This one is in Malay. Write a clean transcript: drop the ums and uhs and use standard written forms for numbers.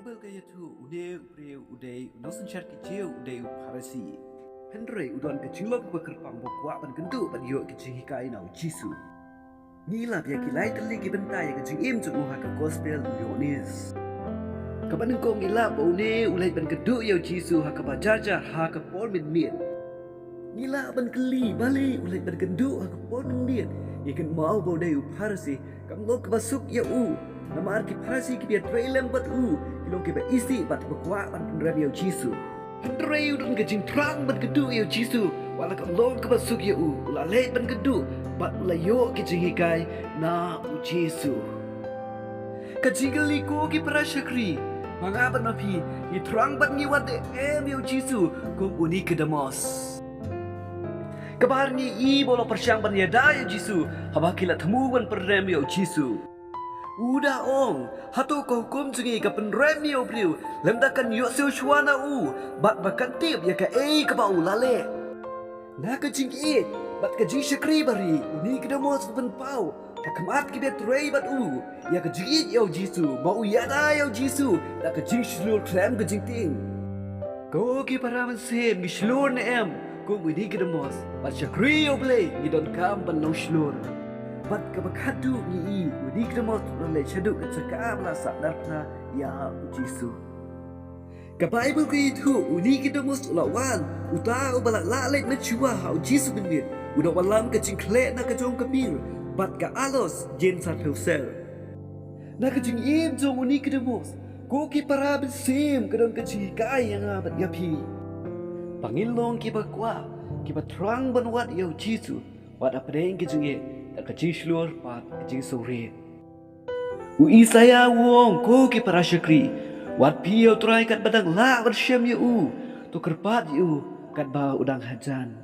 Bible kaya tu ude ude nosen chat kecil ude parasi. Henry udon kecilok bekerpang bokwa ban gendu ban yo kecil hikai nau Jisu. Nila biar kilai teli ki bentai kecil im tu uha ke gospel Yonis. Kapan engkau ngila baune ulai ban gendu yo Jisu ha ke bajajar ha ke pol min. Nila ban keli balik ulai ban gendu ha ke pol min. Ikan mau baude parasi kam ngok basuk ya Nama arki parasi ki biar trailer bat kilong ki ba isi bat bakwa ban rem yo Jisu. Henry udun kecing terang ban gedu yo Jisu. Wala kam long ke basuk ya ula le ban gedu bat ula yo kecing hikai na Jisu. Kecing geli ko ki parasakri. Manga ban mapi ni terang ban ni wat yo Jisu kum uni ke demos. Kabar ni bolo persyang ban yada yo Jisu. Habakila temu ban perrem yo Jisu. Udah ong, hatu ko hukum sungi ka penrem yo priu, lemdakan yo shwana bat bakan tip ya ka ka bau lale. Na ka jing bat ka jing syakri bari, uni ka damos ban pau, ka kamat ki bet rei bat ya ka jing yo Jisu, mau ya da yo Jisu, na ka jing shlur krem ka jing ting. Ko ki paraman sem ni shlur na ko uni ka damos, bat syakri yo play, ni don kam ban no shlur. Bat kabakadu ni udi kdamos le chaduk chaka la sadarna ya Jisu. Ka Bible ko itu udi kdamos lawan uta ubala la le na chua ha Jisu benit uda walam ka jingkle na ka jong kapir bat ka alos jen sa phusel. Na ka jing im jong udi kdamos ko ki para sem ka don ka ji kai yang bat yapi. Pangilong ki bakwa ki batrang banwat ya Jisu wat apdeng ki jing tak kecil seluar pat kecil sore. Isaya wong ko ki parasakri. Wat piau try kat badang la bersyam tu kerpat kat ba udang hajan.